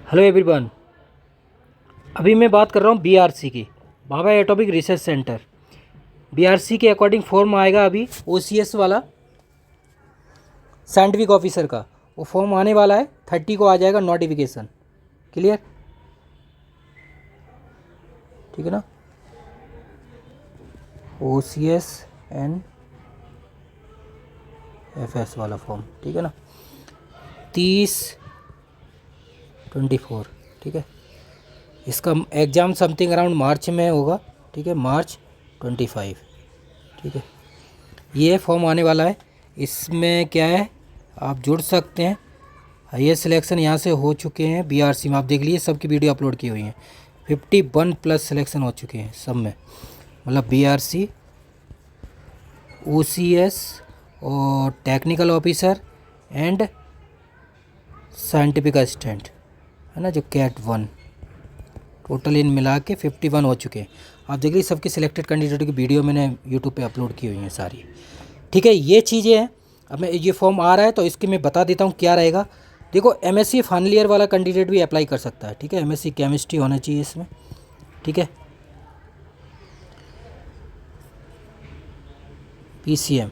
Hello everyone. अभी मैं बात कर रहा हूँ बीआरसी की, Bhabha atomic research centre. BRC के अकॉर्डिंग फॉर्म आएगा अभी ओसीएस वाला, साइंटिफिक ऑफिसर का। वो फॉर्म आने वाला है, 30 को आ जाएगा नोटिफिकेशन। क्लियर? ठीक है ना। ओसीएस एंड एफएस वाला फॉर्म, ठीक है ना। 30/24, ठीक है। इसका एग्ज़ाम समथिंग अराउंड मार्च में होगा, ठीक है, मार्च 25, ठीक है। ये फॉर्म आने वाला है। इसमें क्या है, आप जुड़ सकते हैं। हाईएस्ट सिलेक्शन यहाँ से हो चुके हैं बीआरसी में, आप देख लीजिए, सबकी वीडियो अपलोड की हुई हैं। 51+ सिलेक्शन हो चुके हैं सब में, मतलब बीआरसी, ओसीएस और technical officer and scientific assistant, है ना, जो कैट 1, टोटल इन मिला के 51 हो चुके हैं। आप देख लीजिए, सबके सिलेक्टेड कैंडिडेट की वीडियो मैंने यूट्यूब पे अपलोड की हुई हैं सारी, ठीक है। ये चीज़ें हैं। अब मैं ये फॉर्म आ रहा है तो इसके मैं बता देता हूँ क्या रहेगा। देखो, एमएससी फाइनल ईयर वाला कैंडिडेट भी अप्लाई कर सकता है, ठीक है। एमएससी केमिस्ट्री होना चाहिए इसमें, ठीक है। पीसीएम,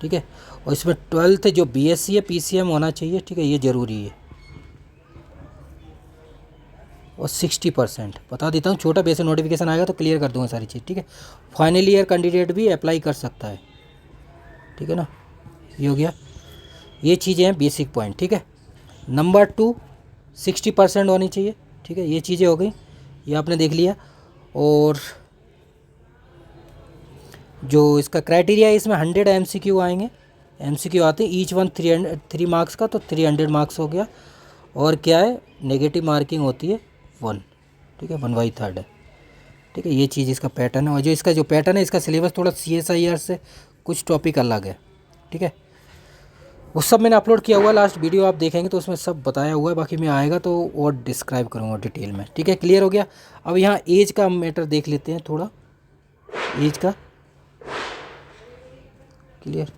ठीक है। और इसमें 12th जो बीएससी है पीसीएम होना चाहिए, ठीक है, ये ज़रूरी है। और 60% बता देता हूँ, छोटा बेसिक नोटिफिकेशन आएगा तो क्लियर कर दूँगा सारी चीज़, ठीक है। फाइनल ईयर कैंडिडेट भी अप्लाई कर सकता है, ठीक है ना। ये हो गया, ये चीज़ें हैं बेसिक पॉइंट, ठीक है। नंबर 2, 60% होनी चाहिए, ठीक है। ये चीज़ें हो गई, ये आपने देख लिया। और जो इसका क्राइटेरिया है, इसमें 100 एमसीक्यू आएंगे। एमसीक्यू आते हैं ईच वन 3 मार्क्स का, तो 300 मार्क्स हो गया। और क्या है, नेगेटिव मार्किंग होती है 1, ठीक है, 1/3 है, ठीक है। ये चीज़ इसका पैटर्न है। और जो इसका पैटर्न है, इसका सिलेबस थोड़ा CSIR से कुछ टॉपिक अलग है, ठीक है। वो सब मैंने अपलोड किया हुआ है, लास्ट वीडियो आप देखेंगे तो उसमें सब बताया हुआ है। बाकी मैं आएगा तो और डिस्क्राइब करूँगा डिटेल में, ठीक है। क्लियर हो गया। अब यहाँ एज का मैटर देख लेते हैं थोड़ा, एज का। क्लियर,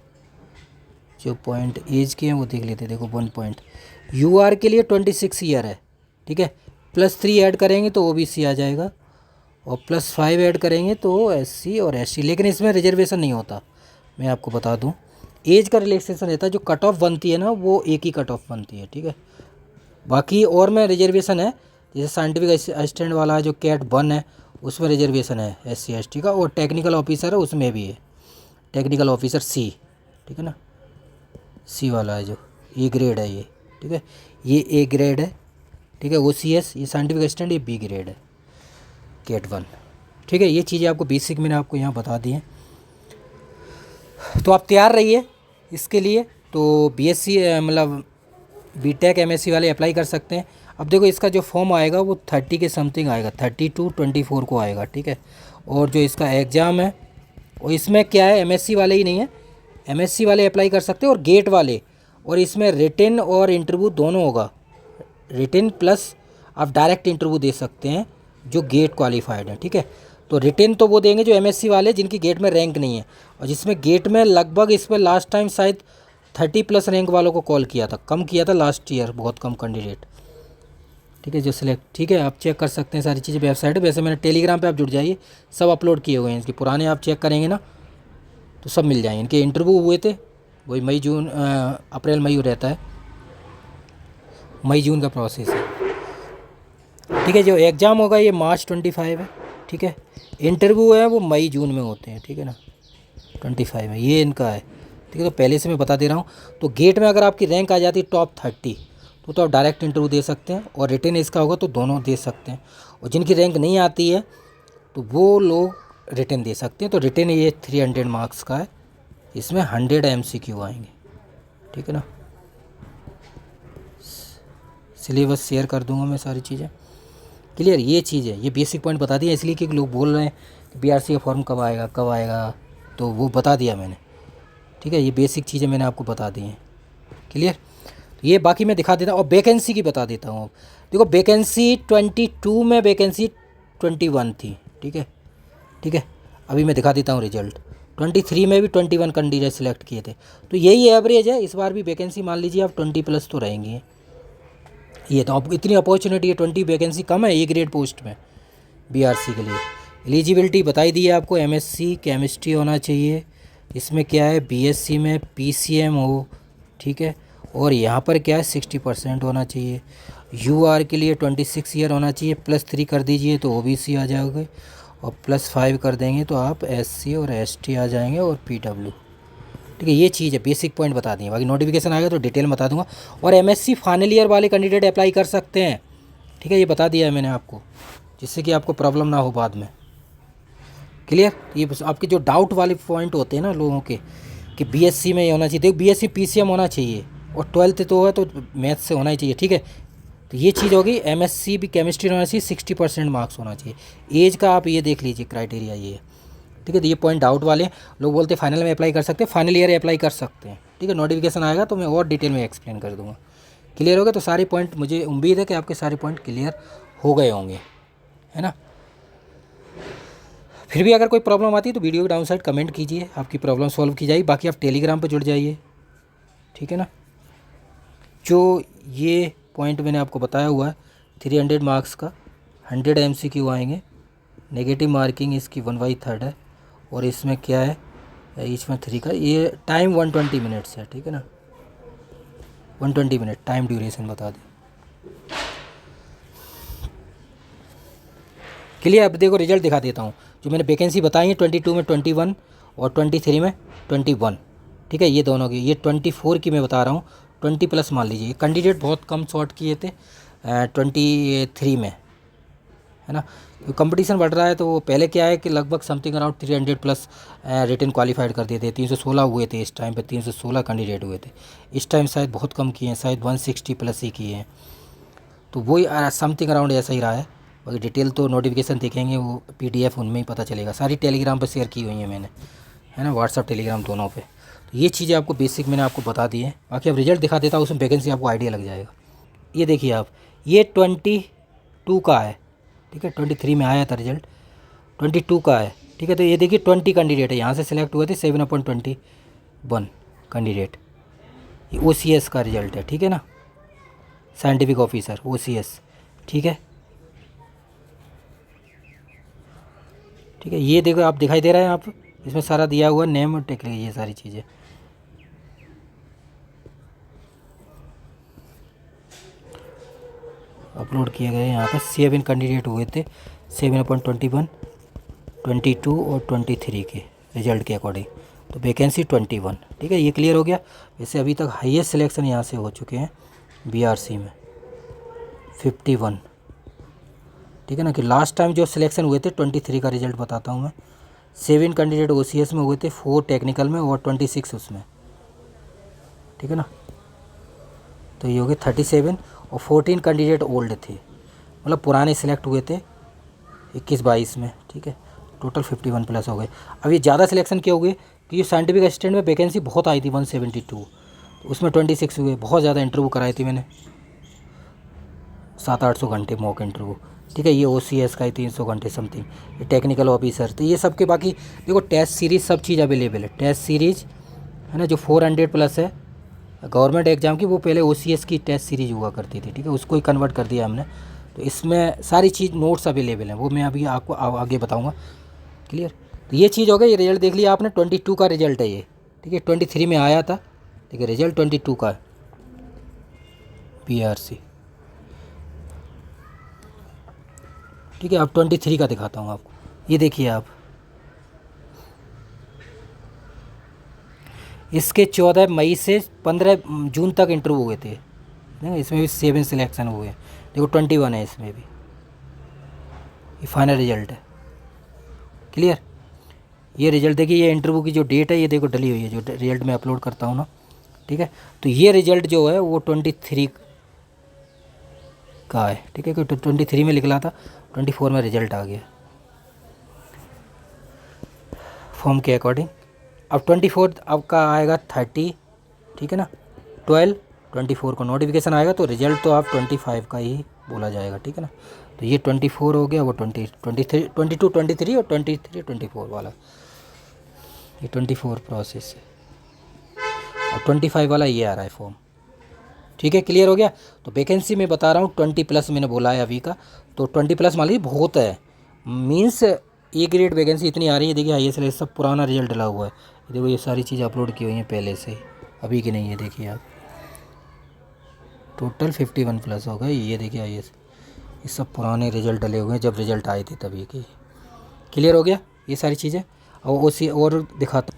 जो पॉइंट एज के हैं वो देख लेते हैं। देखो 1 पॉइंट यूआर के लिए 26 ईयर है, ठीक है। +3 ऐड करेंगे तो ओबीसी आ जाएगा, और +5 ऐड करेंगे तो एससी और एसटी। लेकिन इसमें रिजर्वेशन नहीं होता, मैं आपको बता दूं। एज का रिलैक्सेशन रहता है, जो कट ऑफ बनती है ना, वो एक ही कट ऑफ बनती है, ठीक है। बाकी और में रिजर्वेशन है, जैसे साइंटिफिक असिस्टेंट वाला जो कैट 1 है, उसमें रिजर्वेशन है SC ST का। और टेक्निकल ऑफिसर है, उसमें भी है टेक्निकल ऑफिसर C, ठीक है ना। C वाला है जो ए ग्रेड है ये, ठीक है। ये A ग्रेड है, ठीक है। OCS ये साइंटिफिक असिस्टेंट, ये B ग्रेड है, कैट 1, ठीक है। ये चीज़ें आपको बेसिक मैंने आपको यहाँ बता दी हैं, तो आप तैयार रहिए इसके लिए। तो बीएससी मतलब बीटेक एमएससी वाले अप्लाई कर सकते हैं। अब देखो, इसका जो फॉर्म आएगा वो 30 के समथिंग आएगा, 30/24 को आएगा, ठीक है। और जो इसका एग्ज़ाम है, और इसमें क्या है, एमएससी वाले ही नहीं है, एमएससी वाले अप्लाई कर सकते हैं और गेट वाले। और इसमें रिटन और इंटरव्यू दोनों होगा, रिटन प्लस आप डायरेक्ट इंटरव्यू दे सकते हैं जो गेट क्वालिफाइड है, ठीक है। तो रिटन तो वो देंगे जो एमएससी वाले जिनकी गेट में रैंक नहीं है, और जिसमें गेट में लगभग इस पर लास्ट टाइम शायद 30+ रैंक वालों को कॉल किया था, कम किया था लास्ट ईयर, बहुत कम कैंडिडेट, ठीक है, जो सिलेक्ट, ठीक है। आप चेक कर सकते हैं सारी चीज़ें वेबसाइट है। वैसे मैंने टेलीग्राम पे आप जुड़ जाइए, सब अपलोड किए हुए हैं इसके पुराने, आप चेक करेंगे ना तो सब मिल जाएंगे। इनके इंटरव्यू हुए थे, वही मई जून अप्रैल मई रहता है, मई जून का प्रोसेस है, ठीक है। जो एग्ज़ाम होगा ये मार्च 25 है, ठीक है। इंटरव्यू है वो मई जून में होते हैं, ठीक है ना, 25 में ये इनका है, ठीक है। तो पहले से मैं बता दे रहा हूँ। तो गेट में अगर आपकी रैंक आ जाती है टॉप 30, तो आप डायरेक्ट इंटरव्यू दे सकते हैं, और रिटन इसका होगा तो दोनों दे सकते हैं। और जिनकी रैंक नहीं आती है तो वो लोग रिटन दे सकते हैं। तो रिटन ये 300 मार्क्स का है, इसमें 100 MCQ आएंगे, ठीक है ना। सिलेबस शेयर कर दूंगा मैं सारी चीज़ें, क्लियर। ये चीज़ है, ये बेसिक पॉइंट बता दिया, इसलिए कि लोग बोल रहे हैं कि बीआरसी का फॉर्म कब आएगा कब आएगा, तो वो बता दिया मैंने, ठीक है। ये बेसिक चीज़ें मैंने आपको बता दी हैं, क्लियर। ये बाकी मैं दिखा देता हूँ, और वैकेंसी की बता देता हूँ। देखो, वैकेंसी 22 में वैकेंसी 21 थी, ठीक है, ठीक है। अभी मैं दिखा देता हूँ रिजल्ट। 23 में भी 21 कैंडिडेट सेलेक्ट किए थे, तो यही एवरेज है। इस बार भी वैकेंसी मान लीजिए आप 20+ तो रहेंगी, ये तो आपको इतनी अपॉर्चुनिटी है, 20 वैकेंसी कम है ए ग्रेड पोस्ट में बीआरसी के लिए। एलिजिबिलिटी बताई दी है आपको, एमएससी केमिस्ट्री होना चाहिए, इसमें क्या है बीएससी में पीसीएम हो, ठीक है, और यहाँ पर क्या है 60% होना चाहिए। यूआर के लिए 26 ईयर होना चाहिए, +3 कर दीजिए तो ओबीसी आ जाओगे, और +5 कर देंगे तो आप एससी और एसटी आ जाएंगे, और पीडब्ल्यू, ठीक है। ये चीज़ है, बेसिक पॉइंट बता दिए, बाकी नोटिफिकेशन आएगा तो डिटेल बता दूंगा। और एमएससी फाइनल ईयर वाले कैंडिडेट अप्लाई कर सकते हैं, ठीक है, ये बता दिया है मैंने आपको, जिससे कि आपको प्रॉब्लम ना हो बाद में। क्लियर? ये आपके जो डाउट वाले पॉइंट होते हैं ना लोगों के कि बीएससी में ये होना चाहिए, देखो बीएससी पीसीएम होना चाहिए, और 12th तो है तो मैथ से होना ही चाहिए, ठीक है। तो ये चीज़ होगी, एमएससी भी केमिस्ट्री होना चाहिए, 60% मार्क्स होना चाहिए। एज का आप ये देख लीजिए क्राइटेरिया ये है, ठीक है। तो ये पॉइंट डाउट वाले लोग बोलते हैं फाइनल में अप्लाई कर सकते हैं, फाइनल ईयर अप्लाई कर सकते हैं, ठीक है। नोटिफिकेशन आएगा तो मैं और डिटेल में एक्सप्लेन कर दूँगा। क्लियर हो गया? तो सारे पॉइंट, मुझे उम्मीद है कि आपके सारे पॉइंट क्लियर हो गए होंगे, है ना। फिर भी अगर कोई प्रॉब्लम आती है तो वीडियो के डाउन साइड कमेंट कीजिए, आपकी प्रॉब्लम सॉल्व की जाएगी। बाकी आप टेलीग्राम पर जुड़ जाइए, ठीक है ना। जो ये पॉइंट मैंने आपको बताया हुआ है 300 मार्क्स का, 100 MCQ आएंगे, नेगेटिव मार्किंग इसकी 1/3 है, और इसमें क्या है ईच में 3 का, ये टाइम 120 मिनट्स है, ठीक है ना, 120 मिनट टाइम ड्यूरेशन बता दें। क्लियर? अब देखो रिजल्ट दिखा देता हूँ। जो मैंने वैकेंसी बताई है 22 में 21 और 23 में 21, ठीक है, ये दोनों की। ये 24 की मैं बता रहा हूँ, 20+ मान लीजिए। कैंडिडेट बहुत कम शॉर्ट किए थे 23 में, है ना। तो कंपटीशन बढ़ रहा है, तो वो पहले क्या है कि लगभग समथिंग अराउंड 300+ रिटन क्वालिफाइड कर दिए थे। 316 हुए थे इस टाइम पे, 316 कैंडिडेट हुए थे। इस टाइम शायद बहुत कम किए हैं, शायद 160+ ही किए हैं। तो वही समथिंग अराउंड ऐसा ही रहा है। बाकी डिटेल तो नोटिफिकेशन देखेंगे, वो PDF उनमें ही पता चलेगा। सारी टेलीग्राम पर शेयर की हुई है मैंने, है ना, व्हाट्सअप टेलीग्राम दोनों पे। तो ये चीज़ें आपको बेसिक मैंने आपको बता दी है। बाकी अब रिजल्ट दिखा देता हूँ, उसमें वैकेंसी आपको आइडिया लग जाएगा। ये देखिए आप, ये 22 का है, ठीक है, 23 में आया था रिजल्ट, 22 का है, ठीक है। तो ये देखिए 20 कैंडिडेट है, यहाँ से सिलेक्ट हुए थे 7/21 कैंडिडेट। ये OCS का रिजल्ट है, ठीक है ना, साइंटिफिक ऑफिसर OCS, ठीक है, ठीक है। ये देखो आप, दिखाई दे रहा है आप, इसमें सारा दिया हुआ नेम और टेक, ये सारी चीज़ें। अपलोड किए गए यहाँ पर 7 कैंडिडेट हुए थे, 7/21, 22 और 23 के रिजल्ट के अकॉर्डिंग। तो वैकेंसी 21, ठीक है। ये क्लियर हो गया। वैसे अभी तक हाईएस्ट सिलेक्शन यहाँ से हो चुके हैं BRC में 51, ठीक है ना। कि लास्ट टाइम जो सिलेक्शन हुए थे 23 का रिजल्ट बताता हूँ मैं। 7 कैंडिडेट OCS में हुए थे, 4 टेक्निकल में और 26 उसमें, ठीक है ना। तो ये हो गए 37, और 14 कैंडिडेट ओल्ड थे, मतलब पुराने सिलेक्ट हुए थे 21-22 में, ठीक है। टोटल 51+ हो गए। अब ये ज़्यादा सिलेक्शन क्यों हुए कि ये साइंटिफिक असिस्टेंट में वैकेंसी बहुत आई थी 172, तो उसमें 26 हुए। बहुत ज़्यादा इंटरव्यू कराई थी मैंने, 700-800 घंटे मॉक इंटरव्यू, ठीक है। ये OCS का ही 300 घंटे समथिंग, ये टेक्निकल ऑफिसर। तो ये सब के बाकी देखो टेस्ट सीरीज़ सब चीज़ अवेलेबल है। टेस्ट सीरीज़ है ना, जो 400+ है गवर्नमेंट एग्ज़ाम की, वो पहले OCS की टेस्ट सीरीज़ हुआ करती थी, ठीक है, उसको ही कन्वर्ट कर दिया हमने। तो इसमें सारी चीज़ नोट्स अवेलेबल हैं, वो मैं अभी आपको आगे बताऊँगा। क्लियर? तो ये चीज़ हो गई। ये रिजल्ट देख लिया आपने, 22 का रिजल्ट है ये, ठीक है। 23 में आया था, ठीक है, रिजल्ट 22 का है BRC, ठीक है। अब 23 का दिखाता हूँ आपको। ये देखिए आप, इसके 14 मई से 15 जून तक इंटरव्यू हुए थे, इसमें भी 7 सिलेक्शन हुए हैं। देखो 21 है इसमें भी, ये फाइनल रिजल्ट है। क्लियर? ये रिजल्ट देखिए, ये इंटरव्यू की जो डेट है ये देखो डली हुई है, जो रिजल्ट मैं अपलोड करता हूँ ना, ठीक है। तो ये रिजल्ट जो है वो 23 का है, ठीक है, क्योंकि 23 में निकला था, 24 में रिजल्ट आ गया फॉर्म के अकॉर्डिंग। अब 24 अब का आएगा 30, ठीक है ना, 12 24 को नोटिफिकेशन आएगा, तो रिजल्ट तो आप 25 का ही बोला जाएगा, ठीक है ना। तो ये 24 हो गया, वो 20 23 22 23 और 23 24 वाला, ये 24 प्रोसेस है। और 25 वाला ये आ रहा है फॉर्म, ठीक है, क्लियर हो गया। तो वैकेंसी मैं बता रहा हूँ 20+ मैंने बोला है अभी का, तो 20+ मान लीजिए बहुत है, मीन्स ए ग्रेड वैकेंसी इतनी आ रही है। देखिए हाईएस्ट रैंक सब पुराना रिजल्ट डला हुआ है, देखो ये सारी चीज़ें अपलोड की हुई हैं पहले से, अभी की नहीं है। देखिए आप टोटल 51+ हो गए, ये देखिए हाईएस्ट, ये सब पुराने रिजल्ट डले हुए हैं जब रिजल्ट आए थे तभी के। क्लियर हो गया ये सारी चीज़ें। और उसी और दिखाता,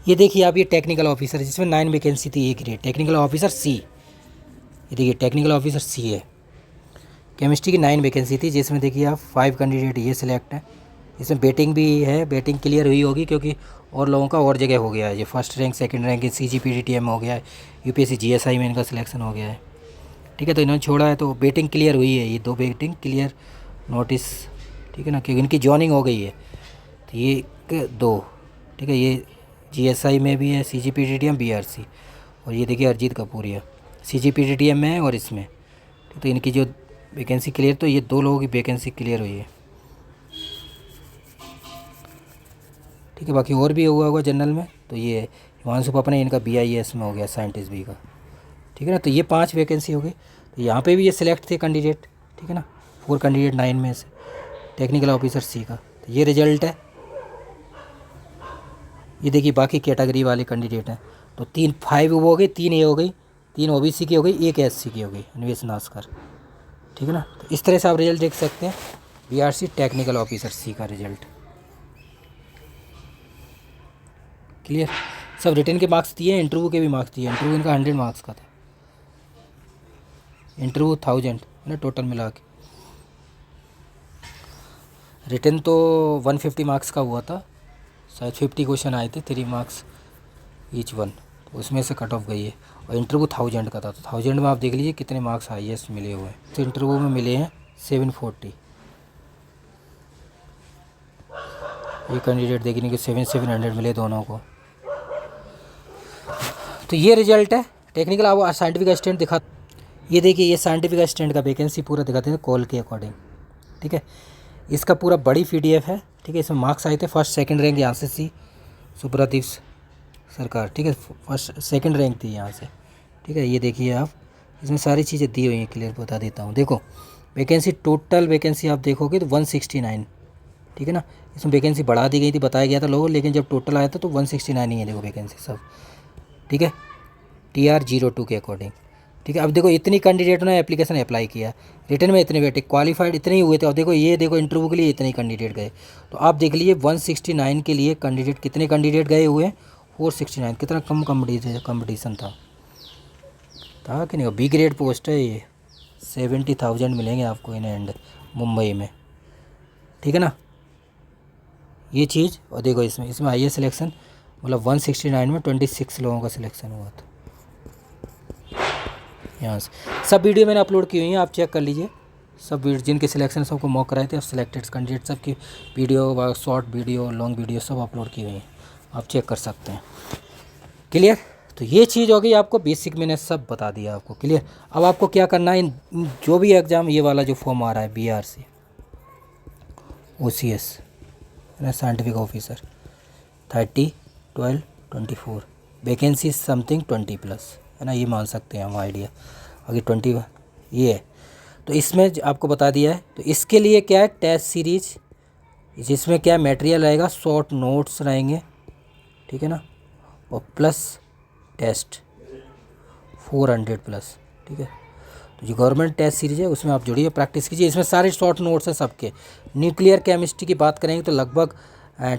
ये देखिए आप, ये टेक्निकल ऑफिसर जिसमें 9 वैकेंसी थी, एक ग्रेड टेक्निकल ऑफिसर सी, ये देखिए टेक्निकल ऑफिसर सी है। केमिस्ट्री की 9 वैकेंसी थी जिसमें देखिए आप 5 कैंडिडेट ये सिलेक्ट है। इसमें बेटिंग भी है, बेटिंग क्लियर हुई होगी क्योंकि और लोगों का और जगह हो गया है, ये first rank second rank CGPDTM में हो गया है, UPSC GSI में इनका सिलेक्शन हो गया है। ठीक है, तो इन्होंने छोड़ा है तो बेटिंग क्लियर हुई है, ये 2 बेटिंग क्लियर नोटिस, ठीक है ना, क्योंकि इनकी जॉइनिंग हो गई है। तो ये 2, ठीक है, ये GSI में भी है, CGPDTM BRC, और ये देखिए अरिजीत कपूरिया CGPDTM में है और इसमें। तो इनकी जो वैकेंसी क्लियर, तो ये 2 लोगों की वैकेंसी क्लियर हुई है। ठीक है, बाकी और भी हुआ होगा जनरल में, तो ये हिमांशु पापा ने इनका BIS में हो गया साइंटिस्ट भी का। ठीक है ना, तो ये 5 वैकेंसी हो गई। तो यहाँ पे भी ये सिलेक्ट थे कैंडिडेट, ठीक है ना, 4 कैंडिडेट 9 में से, टेक्निकल ऑफिसर सी का। तो ये रिजल्ट है, ये देखिए बाकी कैटेगरी वाले कैंडिडेट हैं। तो 3 5 हो गई, 3 ए हो गई, 3 OBC की हो गई, 1 SC की हो गई, अन्वेष नास्कर। ठीक है ना, तो इस तरह से आप रिजल्ट देख सकते हैं BRC टेक्निकल ऑफिसर सी का रिजल्ट। क्लियर, सब रिटर्न के मार्क्स दिए, इंटरव्यू के भी मार्क्स दिए। इंटरव्यू इनका 100 मार्क्स का था, इंटरव्यू 1000 है ना टोटल मिला के। रिटर्न तो 150 मार्क्स का हुआ था, शायद 50 क्वेश्चन आए थे, 3 मार्क्स ईच वन, तो उसमें से कट ऑफ गई है। और इंटरव्यू 1000 का था, तो 1000 में आप देख लीजिए कितने मार्क्स हाईएस्ट मिले हुए हैं। तो इंटरव्यू में मिले हैं 740, ये कैंडिडेट देखने के 700 मिले दोनों को। तो ये रिजल्ट है टेक्निकल। आप साइंटिफिक असिस्टेंट दिखा, ये देखिए ये साइंटिफिक असिस्टेंट का वैकेंसी पूरा दिखाते हैं कॉल के अकॉर्डिंग। ठीक है, इसका पूरा बड़ी PDF है। ठीक है, इसमें मार्क्स आए थे, फर्स्ट सेकंड रैंक यहाँ से सी सुब्रदीप सरकार, ठीक है, फर्स्ट सेकंड रैंक थी यहाँ से। ठीक है, ये देखिए आप, इसमें सारी चीज़ें दी हुई हैं, क्लियर बता देता हूँ। देखो वैकेंसी, टोटल वैकेंसी आप देखोगे तो 169, ठीक है ना, इसमें वैकेंसी बढ़ा दी गई थी, बताया गया था लोगों, लेकिन जब टोटल आया था तो 169 ही है, देखो वैकेंसी सब। ठीक है, TR02 के अकॉर्डिंग। ठीक है, अब देखो इतनी कैंडिडेट ने एप्लीकेशन अप्लाई किया, रिटर्न में इतने बैठे, क्वालिफाइड इतने ही हुए थे। अब देखो ये देखो इंटरव्यू के लिए इतने ही कैंडिडेट गए, तो आप देख लीजिए 169 के लिए कैंडिडेट, कितने कैंडिडेट गए हुए, 469, कितना कम कंपटीशन था कि नहीं। B ग्रेड पोस्ट है ये, 70,000 मिलेंगे आपको इन एंड मुंबई में। ठीक है ना, ये चीज़। और देखो इसमें आइए सिलेक्शन, मतलब 169 में 26 लोगों का सिलेक्शन हुआ था यहाँ से। सब वीडियो मैंने अपलोड की हुई हैं, आप चेक कर लीजिए। सब वीडियो जिनके सिलेक्शन सबको मॉक कराए थे, अब सिलेक्टेड कैंडिडेट सबकी video, short video, long video सब अपलोड की हुई हैं, आप चेक कर सकते हैं। क्लियर, तो ये चीज़ हो गई, आपको बेसिक मैंने सब बता दिया आपको। क्लियर, अब आपको क्या करना है, इन जो भी एग्ज़ाम, ये वाला जो फॉर्म आ रहा है BRC OCS है ना, साइंटिफिक ऑफिसर 30 12 24 वैकेंसी समथिंग 20+ है ना, ये मान सकते हैं हम आइडिया। अगर 20 ये है, तो इसमें आपको बता दिया है। तो इसके लिए क्या है, टेस्ट सीरीज, जिसमें क्या मटेरियल रहेगा, शॉर्ट नोट्स रहेंगे, ठीक है ना, और प्लस टेस्ट 400+। ठीक है, तो जो गवर्नमेंट टेस्ट सीरीज है उसमें आप जुड़िए, प्रैक्टिस कीजिए। इसमें सारे शॉर्ट नोट्स हैं सबके। न्यूक्लियर केमिस्ट्री की बात करेंगे तो लगभग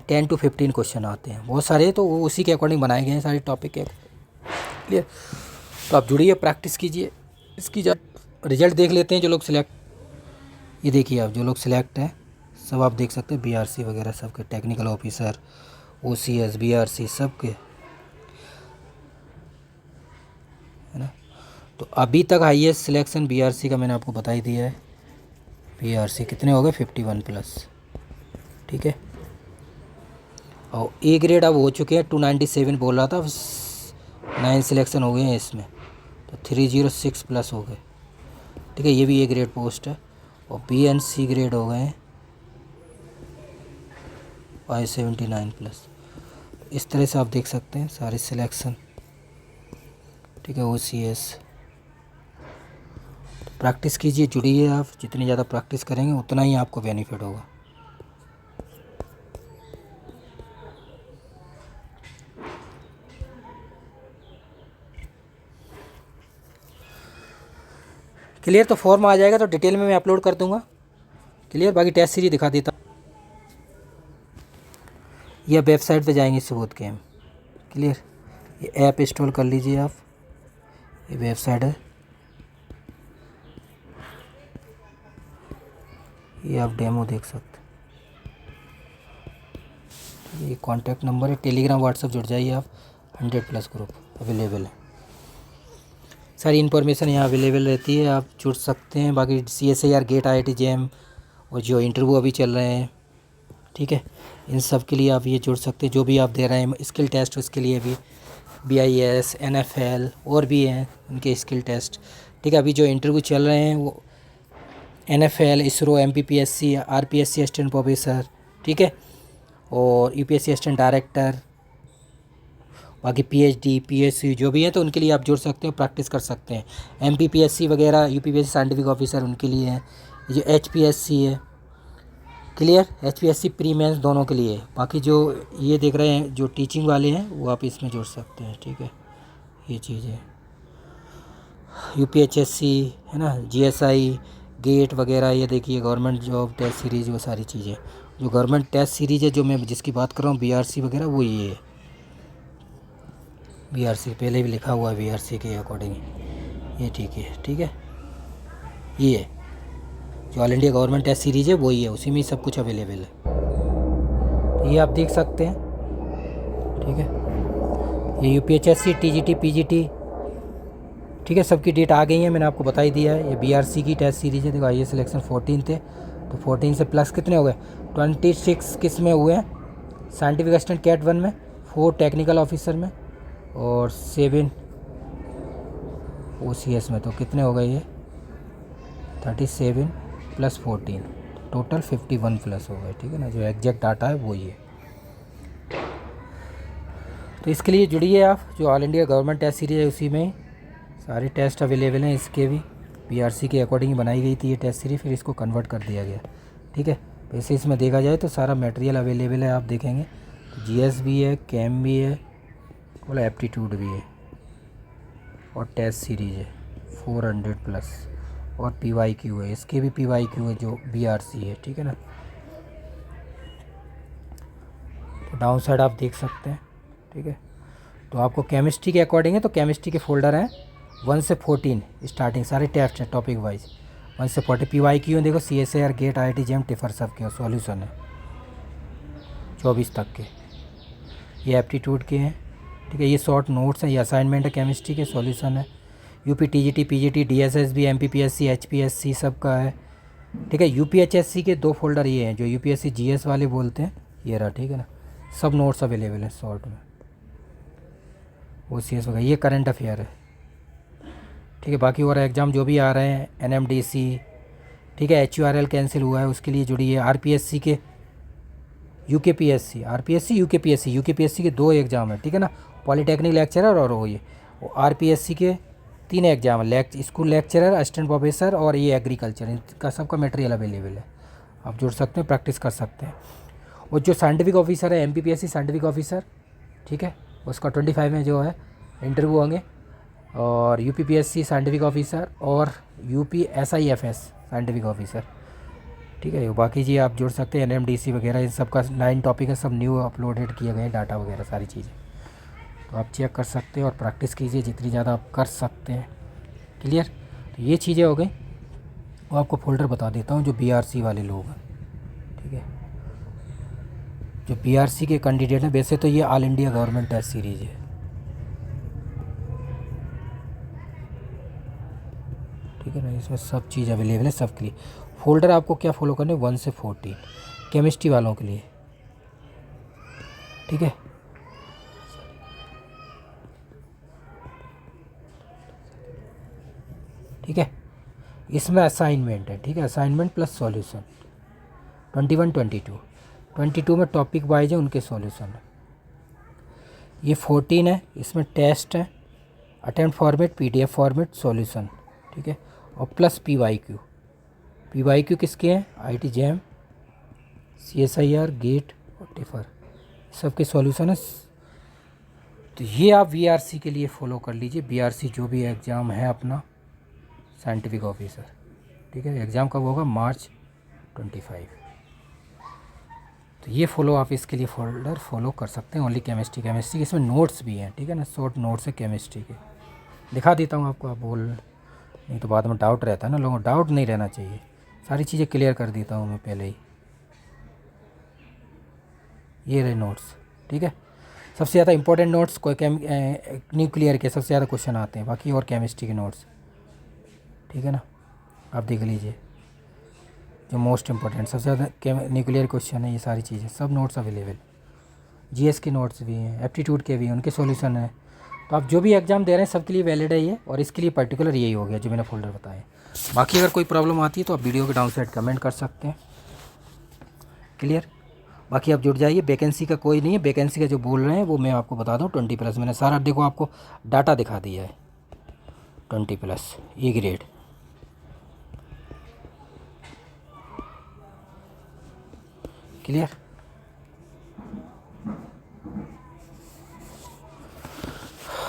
10 to 15 क्वेश्चन आते हैं, बहुत सारे, तो वो उसी के अकॉर्डिंग बनाए गए हैं सारे टॉपिक के। क्लियर, तो आप जुड़िए, प्रैक्टिस कीजिए। इसकी जब रिजल्ट देख लेते हैं जो लोग सिलेक्ट, ये देखिए आप जो लोग सिलेक्ट हैं सब आप देख सकते हैं, BRC वगैरह सबके, टेक्निकल ऑफिसर, OCS BRC सबके, है ना। तो अभी तक हाईएस्ट सिलेक्शन BRC का मैंने आपको बता ही दिया है। BRC कितने हो गए, 51+। ठीक है, और A ग्रेड अब हो चुके हैं, 297 बोल रहा था, 9 सिलेक्शन हो गए हैं इसमें, तो 306+ हो गए। ठीक है, ये भी A ग्रेड पोस्ट है। और B and C ग्रेड हो गए हैं 579+। इस तरह से आप देख सकते हैं सारे सिलेक्शन। ठीक है, OCS प्रैक्टिस कीजिए, जुड़िए आप, जितनी ज़्यादा प्रैक्टिस करेंगे उतना ही आपको बेनिफिट होगा। क्लियर? तो फॉर्म आ जाएगा तो डिटेल में मैं अपलोड कर दूंगा। क्लियर? बाकी टेस्ट सीरीज दिखा देता हूँ। ये वेबसाइट पे जाएंगे सबूत के हम। क्लियर? ये ऐप इंस्टॉल कर लीजिए आप, ये वेबसाइट है, ये आप डेमो देख सकते हैं। ये कॉन्टैक्ट नंबर है, टेलीग्राम व्हाट्सएप जुड़ जाइए आप, 100+ ग्रुप अवेलेबल है, सारी इन्फॉर्मेशन यहाँ अवेलेबल रहती है, आप जुड़ सकते हैं। बाकी CSIR गेट IIT JAM और जो इंटरव्यू अभी चल रहे हैं, ठीक है, इन सब के लिए आप ये जुड़ सकते हैं। जो भी आप दे रहे हैं स्किल टेस्ट, उसके लिए भी BIS NFL और भी हैं उनके स्किल टेस्ट, ठीक है। अभी जो इंटरव्यू चल रहे हैं वो NFL, ISRO, MPPSC, RPSC assistant professor, ठीक है, और UPSC असिस्टेंट डायरेक्टर, बाकी PhD PhD जो भी है, तो उनके लिए आप जुड़ सकते हो, प्रैक्टिस कर सकते हैं। MPPSC वगैरह, UPPSC साइंटिफिक ऑफिसर, उनके लिए है। ये जो HPSC है, क्लियर, HPSC प्री मेंस दोनों के लिए है। बाकी जो ये देख रहे हैं जो टीचिंग वाले हैं वो आप इसमें जुड़ सकते हैं, ठीक है। ये चीज़ है, UPHSC है ना, GSI गेट वगैरह, ये देखिए गवर्नमेंट जॉब टेस्ट सीरीज़, वो सारी चीज़ें जो गवर्नमेंट टेस्ट सीरीज़ है, जो मैं जिसकी बात कर रहा हूँ BRC वगैरह, वो ये है। BRC पहले भी लिखा हुआ है, BRC के अकॉर्डिंग ये, ठीक है, ठीक है। ये है जो all India government test series है, वही है, उसी में सब कुछ अवेलेबल है। ये आप देख सकते हैं, ठीक है। ये UPHSC TGT PGT, ठीक है, सबकी डेट आ गई है, मैंने आपको बता ही दिया है। ये BRC की टेस्ट सीरीज़ है। देखो आइए सिलेक्शन 14 थे, तो 14 से प्लस कितने हो गए, 26 किस में हुए हैं, साइंटिफिक असिस्टेंट कैट 1 में, 4 टेक्निकल ऑफिसर में, और 7 OCS में। तो कितने हो गए ये, 37 + 14, टोटल 51+ हो गए, ठीक है ना। जो एग्जैक्ट डाटा है वो ये। तो इसके लिए जुड़िए आप, जो all India government test series है उसी में सारे टेस्ट अवेलेबल हैं। इसके भी BRC के अकॉर्डिंग बनाई गई थी ये टेस्ट सीरीज, फिर इसको कन्वर्ट कर दिया गया, ठीक है। वैसे इसमें देखा जाए तो सारा मटेरियल अवेलेबल है, आप देखेंगे तो GS भी है, कैम भी है, और एप्टीट्यूड भी है, और टेस्ट सीरीज है 400+, और PYQ है, इसके भी PYQ है जो BRC है, ठीक है ना। तो डाउन साइड आप देख सकते हैं, ठीक है। तो आपको केमिस्ट्री के अकॉर्डिंग है, तो केमिस्ट्री के फोल्डर हैं 1 से 14 स्टार्टिंग, सारे टेस्ट हैं टॉपिक वाइज, 1 से 40। PYQ है, देखो CSIR GATE IIT JAM TIFR सब के सॉल्यूशन है 24 तक के। ये एप्टीट्यूड के हैं, ठीक है। ये शॉर्ट नोट्स हैं, ये असाइनमेंट है, केमिस्ट्री के सॉल्यूशन है। UP TGT PGT DSSB MPPSC HPSC सब का है, ठीक है। UPHSC के 2 फोल्डर ये हैं, जो UPSC GS वाले बोलते हैं, ये रहा, ठीक है ना। सब नोट्स अवेलेबल हैं शॉर्ट में, OCS वगैरह। ये करंट अफेयर है, ठीक है। बाकी और एग्ज़ाम जो भी आ रहे हैं, NMDC, ठीक है, HURL कैंसिल हुआ है, उसके लिए जुड़ी है। RPSC के UKPSC, RPSC UKPSC के 2 एग्ज़ाम है, ठीक है ना, पॉलीटेक्निक लेक्चरर और वो ये RPSC के 3 एग्ज़ाम है, स्कूल लेक्चरर, असिस्टेंट प्रोफेसर, और ये एग्रीकल्चर, इनका सबका मटेरियल अवेलेबल है, आप जुड़ सकते हैं, प्रैक्टिस कर सकते हैं। और जो साइंटिफिक ऑफिसर है, MPPSC साइंटिफिक ऑफिसर, ठीक है, उसका 25 में जो है इंटरव्यू होंगे, और UPPSC साइंटिफिक ऑफिसर, और UPSIFS साइंटिफिक ऑफिसर, ठीक है। बाकी जी आप जुड़ सकते हैं, NMDC वगैरह, इन सब का 9 टॉपिक है, सब न्यू अपलोडेड किए गए हैं, डाटा वगैरह सारी चीज़ें, तो आप चेक कर सकते हैं और प्रैक्टिस कीजिए जितनी ज़्यादा आप कर सकते हैं। क्लियर? तो ये चीज़ें हो गई। वो आपको फोल्डर बता देता हूँ जो BRC वाले लोग हैं, ठीक है। जो BRC के कैंडिडेट हैं, वैसे तो ये all India government test series है, ठीक है ना। इसमें सब चीज़ अवेलेबल है सबके लिए। फोल्डर आपको क्या फॉलो करने, 1 से 14 केमिस्ट्री वालों के लिए, ठीक है। ठीक है, इसमें असाइनमेंट है, ठीक है, असाइनमेंट प्लस सॉल्यूशन 21 22 में टॉपिक वाइज है, उनके सॉल्यूशन है। ये 14 है, इसमें टेस्ट है, attempt format, PDF format, solution, ठीक है। और प्लस PYQ किसके हैं? IIT जैम, CSIR, गेट और टिफर, सबके सॉल्यूशन है। तो ये आप VRC के लिए फॉलो कर लीजिए। BRC जो भी एग्ज़ाम है अपना साइंटिफिक ऑफिसर, ठीक है, एग्ज़ाम कब होगा? March 25। तो ये फॉलो आप इसके लिए फोल्डर फॉलो कर सकते हैं। ओनली केमिस्ट्री के इसमें नोट्स भी हैं, ठीक है ना, शॉर्ट नोट्स है केमिस्ट्री के, दिखा देता हूँ आपको, आप बोल नहीं तो बाद में डाउट रहता है ना लोगों को, डाउट नहीं रहना चाहिए, सारी चीज़ें क्लियर कर देता हूँ मैं पहले ही। ये रहे नोट्स, ठीक है। सबसे ज़्यादा इंपॉर्टेंट नोट्स कोई न्यूक्लियर के सबसे ज़्यादा क्वेश्चन आते हैं, बाकी और केमिस्ट्री के नोट्स, ठीक है ना, आप देख लीजिए जो मोस्ट इंपॉर्टेंट सबसे ज़्यादा न्यूक्लियर क्वेश्चन है, ये सारी चीज़ें सब नोट्स अवेलेबल। GS के नोट्स भी हैं, एप्टीट्यूड के भी हैं, उनके सॉल्यूशन है। तो आप जो भी एग्ज़ाम दे रहे हैं सबके लिए वैलिड है ये, और इसके लिए पर्टिकुलर यही हो गया जो मैंने फोल्डर बताया। बाकी अगर कोई प्रॉब्लम आती है तो आप वीडियो के डाउन साइड कमेंट कर सकते हैं। क्लियर? बाकी आप जुड़ जाइए, वैकेंसी का कोई नहीं है, वैकेंसी का जो बोल रहे हैं वो मैं आपको बता दूँ 20+, मैंने सारा देखो आपको डाटा दिखा दिया है। 20+ E ग्रेड, क्लियर।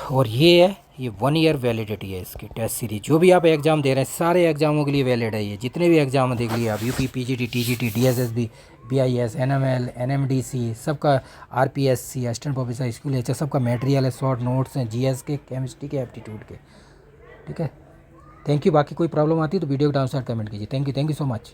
और ये है, ये 1 ईयर वैलिडिटी है इसकी टेस्ट सीरीज। जो भी आप एग्ज़ाम दे रहे हैं सारे एग्ज़ामों के लिए वैलिड है ये, जितने भी एग्ज़ाम देख लिए आप, UP, PGT, TGT, DSSB, BIS, NML, NMDC, सबका RPSC, assistant professor, school HF, सबका मटेरियल है, शॉर्ट नोट्स हैं, GS के, केमिस्ट्री के, एप्टीट्यूड के, ठीक है। Thank you. बाकी कोई प्रॉब्लम आती है तो वीडियो के डाउन साइड कमेंट कीजिए। Thank you so much.